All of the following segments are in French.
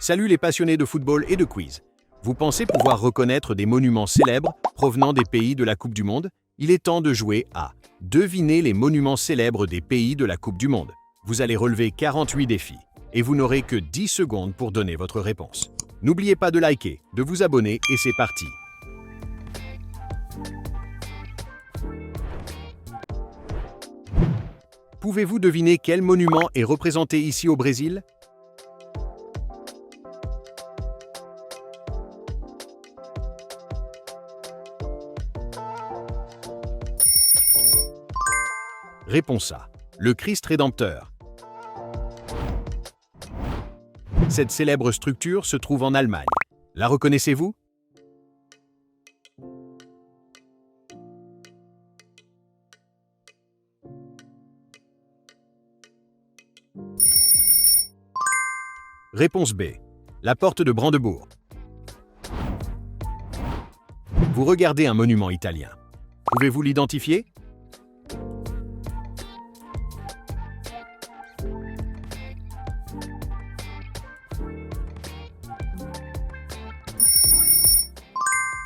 Salut les passionnés de football et de quiz. Vous pensez pouvoir reconnaître des monuments célèbres provenant des pays de la Coupe du Monde? Il est temps de jouer à Deviner les monuments célèbres des pays de la Coupe du Monde. Vous allez relever 48 défis et vous n'aurez que 10 secondes pour donner votre réponse. N'oubliez pas de liker, de vous abonner et c'est parti. Pouvez-vous deviner quel monument est représenté ici au Brésil? Réponse A. Le Christ Rédempteur. Cette célèbre structure se trouve en Allemagne. La reconnaissez-vous? Réponse B. La porte de Brandebourg. Vous regardez un monument italien. Pouvez-vous l'identifier?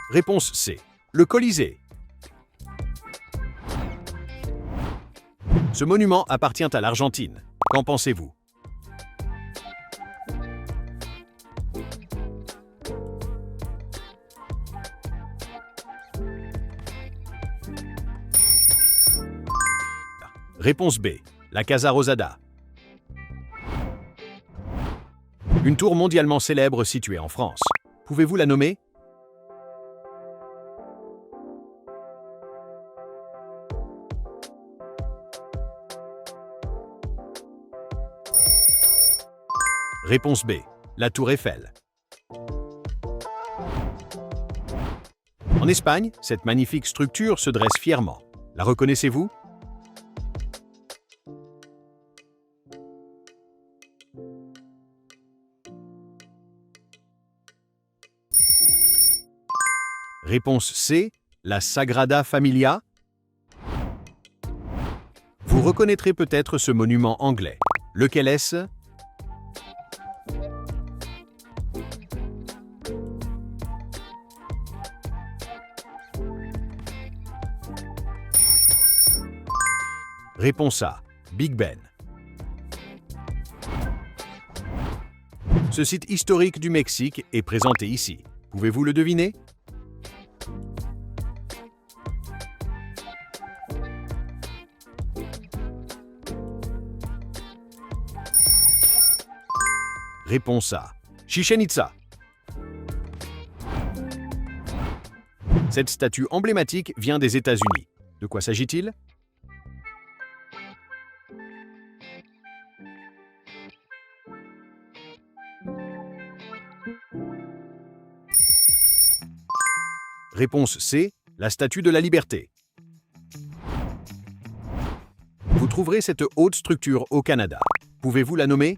Réponse C. Le Colisée. Ce monument appartient à l'Argentine. Qu'en pensez-vous? Réponse B. La Casa Rosada. Une tour mondialement célèbre située en France. Pouvez-vous la nommer? Réponse B. La Tour Eiffel. En Espagne, cette magnifique structure se dresse fièrement. La reconnaissez-vous? Réponse C. La Sagrada Familia. Vous reconnaîtrez peut-être ce monument anglais. Lequel est-ce? Réponse A. Big Ben. Ce site historique du Mexique est présenté ici. Pouvez-vous le deviner? Réponse A. Chichén Itzá. Cette statue emblématique vient des États-Unis. De quoi s'agit-il? Réponse C. La Statue de la Liberté. Vous trouverez cette haute structure au Canada. Pouvez-vous la nommer?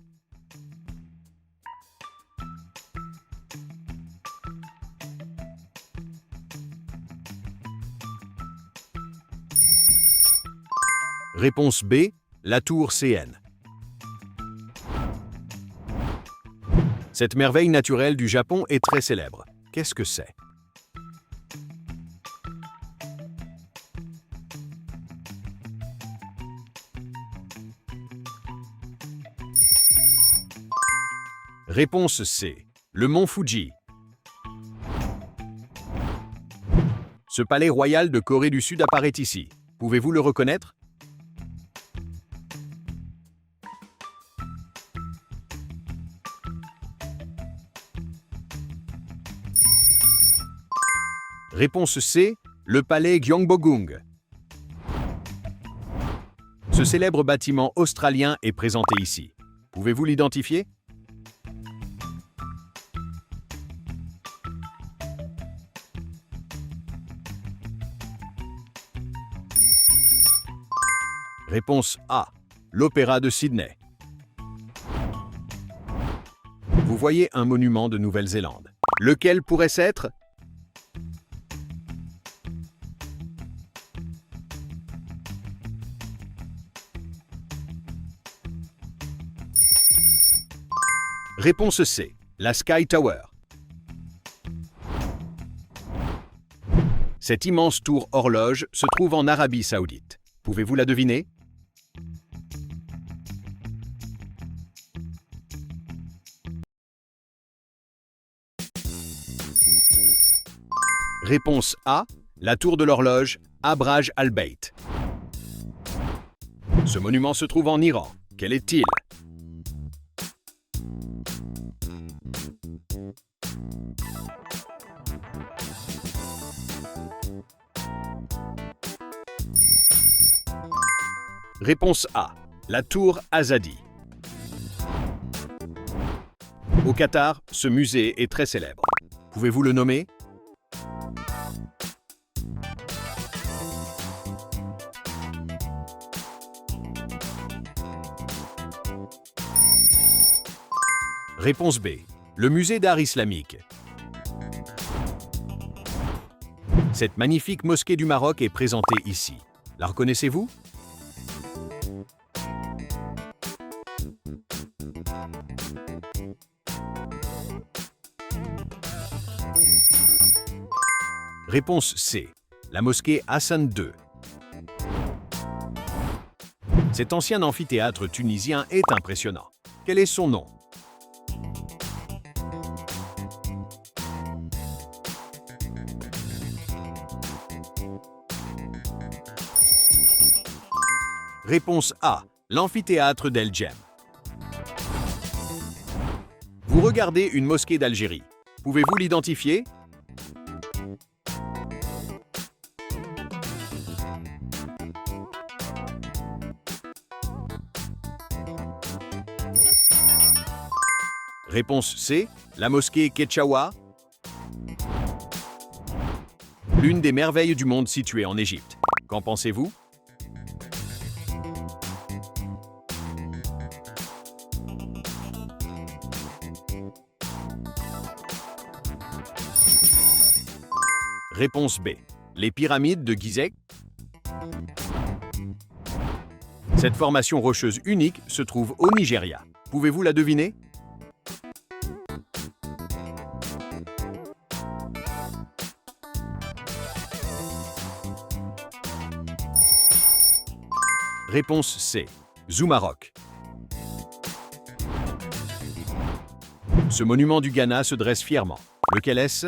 Réponse B. La Tour CN. Cette merveille naturelle du Japon est très célèbre. Qu'est-ce que c'est? Réponse C. Le mont Fuji. Ce palais royal de Corée du Sud apparaît ici. Pouvez-vous le reconnaître? Réponse C. Le palais Gyeongbokgung. Ce célèbre bâtiment australien est présenté ici. Pouvez-vous l'identifier? Réponse A. L'Opéra de Sydney. Vous voyez un monument de Nouvelle-Zélande. Lequel pourrait-ce être? Réponse C. La Sky Tower. Cette immense tour horloge se trouve en Arabie Saoudite. Pouvez-vous la deviner? Réponse A. La tour de l'horloge, Abraj al-Bayt. Ce monument se trouve en Iran. Quel est-il? Réponse A. La tour Azadi. Au Qatar, ce musée est très célèbre. Pouvez-vous le nommer? Réponse B. Le musée d'art islamique. Cette magnifique mosquée du Maroc est présentée ici. La reconnaissez-vous? Réponse C. La mosquée Hassan II. Cet ancien amphithéâtre tunisien est impressionnant. Quel est son nom? Réponse A. L'amphithéâtre d'El Djem. Vous regardez une mosquée d'Algérie. Pouvez-vous l'identifier? Réponse C. La mosquée Ketchaoua. L'une des merveilles du monde située en Égypte. Qu'en pensez-vous? Réponse B. Les pyramides de Gizeh. Cette formation rocheuse unique se trouve au Nigeria. Pouvez-vous la deviner? Réponse C. Zoumarok. Ce monument du Ghana se dresse fièrement. Lequel est-ce?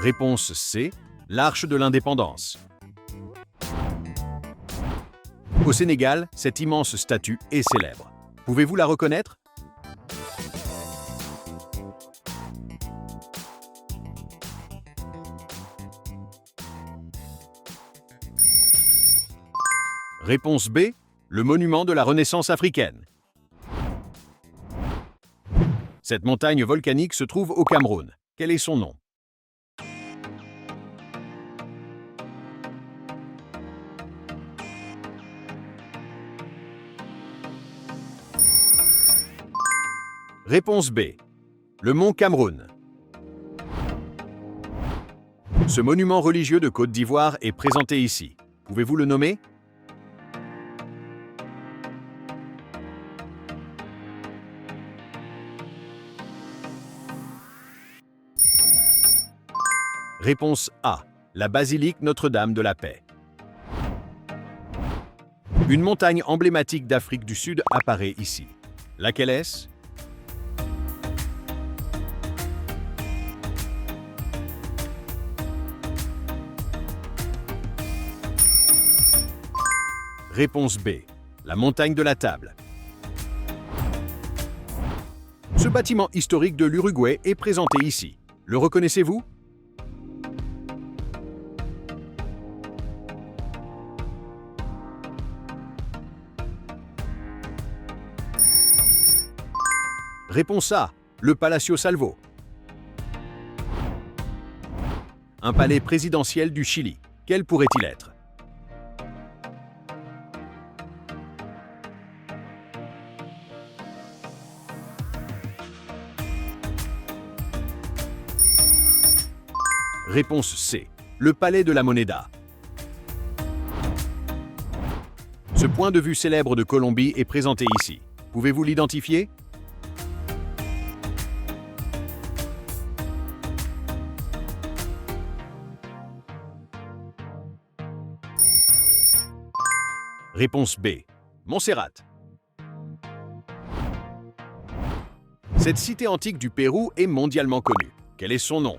Réponse C. L'Arche de l'Indépendance. Au Sénégal, cette immense statue est célèbre. Pouvez-vous la reconnaître? Réponse B. Le monument de la Renaissance africaine. Cette montagne volcanique se trouve au Cameroun. Quel est son nom? Réponse B. Le mont Cameroun. Ce monument religieux de Côte d'Ivoire est présenté ici. Pouvez-vous le nommer? Réponse A. La basilique Notre-Dame de la Paix. Une montagne emblématique d'Afrique du Sud apparaît ici. Laquelle est-ce? Réponse B. La montagne de la Table. Ce bâtiment historique de l'Uruguay est présenté ici. Le reconnaissez-vous? Réponse A. Le Palacio Salvo. Un palais présidentiel du Chili. Quel pourrait-il être? Réponse C. Le palais de la Moneda. Ce point de vue célèbre de Colombie est présenté ici. Pouvez-vous l'identifier? Réponse B. Montserrat. Cette cité antique du Pérou est mondialement connue. Quel est son nom?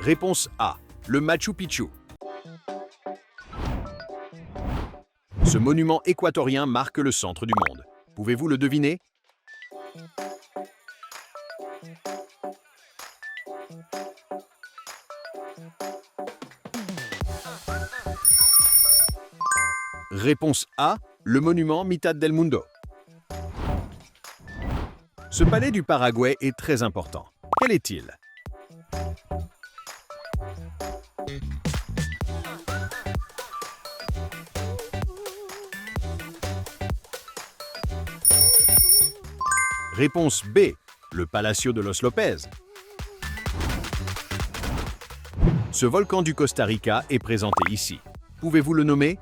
Réponse A. Le Machu Picchu. Ce monument équatorien marque le centre du monde. Pouvez-vous le deviner? Réponse A. Le monument Mitad del Mundo. Ce palais du Paraguay est très important. Quel est-il? Réponse B. Le Palacio de los López. Ce volcan du Costa Rica est présenté ici. Pouvez-vous le nommer?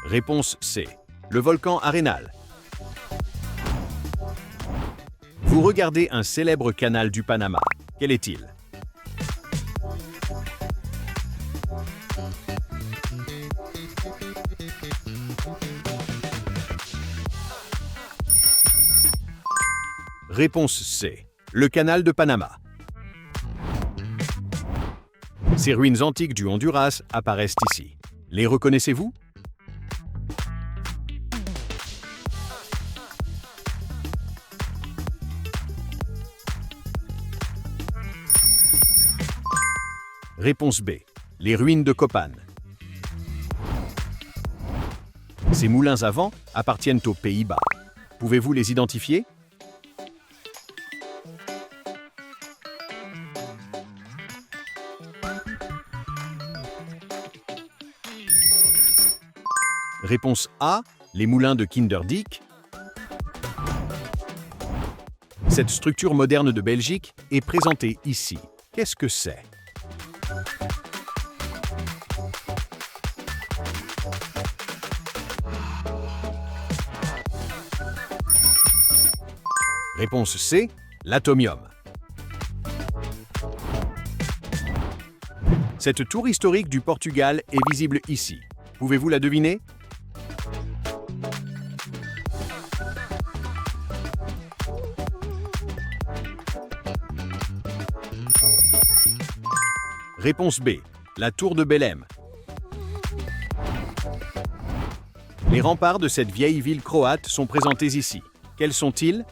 Réponse C. Le volcan Arenal. Vous regardez un célèbre canal du Panama. Quel est-il? Réponse C. Le canal de Panama. Ces ruines antiques du Honduras apparaissent ici. Les reconnaissez-vous? Réponse B. Les ruines de Copan. Ces moulins à vent appartiennent aux Pays-Bas. Pouvez-vous les identifier? Réponse A. Les moulins de Kinderdijk. Cette structure moderne de Belgique est présentée ici. Qu'est-ce que c'est? Réponse C. L'Atomium. Cette tour historique du Portugal est visible ici. Pouvez-vous la deviner? Réponse B. La tour de Belém. Les remparts de cette vieille ville croate sont présentés ici. Quels sont-ils?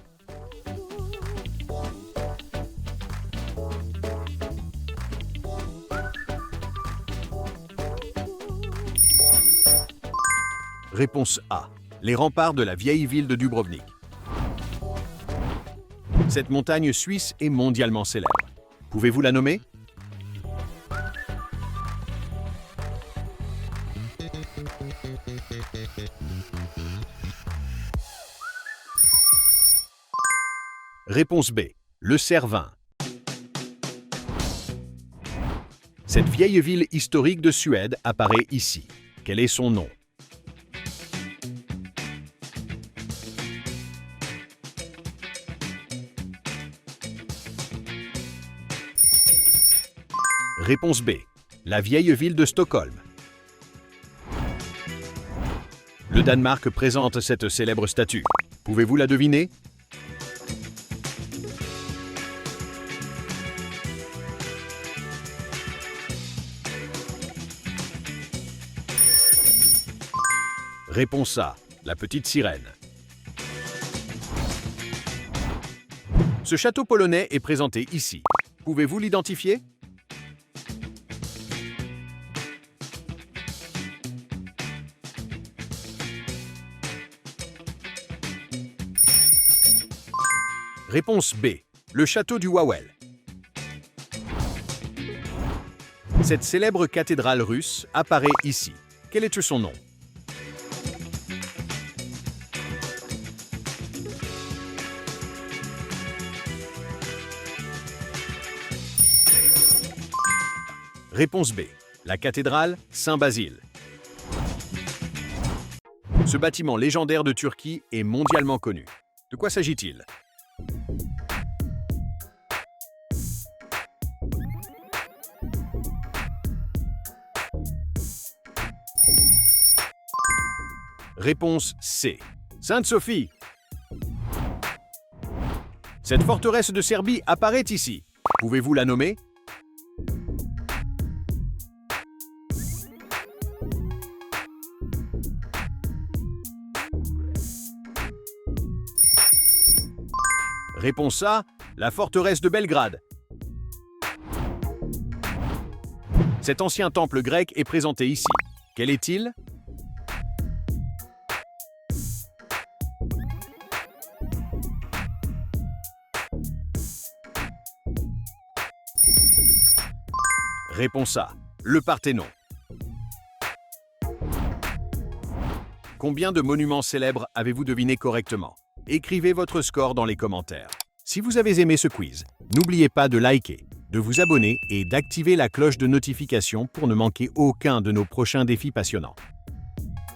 Réponse A. Les remparts de la vieille ville de Dubrovnik. Cette montagne suisse est mondialement célèbre. Pouvez-vous la nommer? Réponse B. Le Cervin. Cette vieille ville historique de Suède apparaît ici. Quel est son nom? Réponse B. La vieille ville de Stockholm. Le Danemark présente cette célèbre statue. Pouvez-vous la deviner? Réponse A. La petite sirène. Ce château polonais est présenté ici. Pouvez-vous l'identifier? Réponse B. Le château du Wawel. Cette célèbre cathédrale russe apparaît ici. Quel est son nom? Réponse B. La cathédrale Saint-Basile. Ce bâtiment légendaire de Turquie est mondialement connu. De quoi s'agit-il? Réponse C. Sainte-Sophie. Cette forteresse de Serbie apparaît ici. Pouvez-vous la nommer? Réponse A. La forteresse de Belgrade. Cet ancien temple grec est présenté ici. Quel est-il? Réponse A. Le Parthénon. Combien de monuments célèbres avez-vous deviné correctement? Écrivez votre score dans les commentaires. Si vous avez aimé ce quiz, n'oubliez pas de liker, de vous abonner et d'activer la cloche de notification pour ne manquer aucun de nos prochains défis passionnants.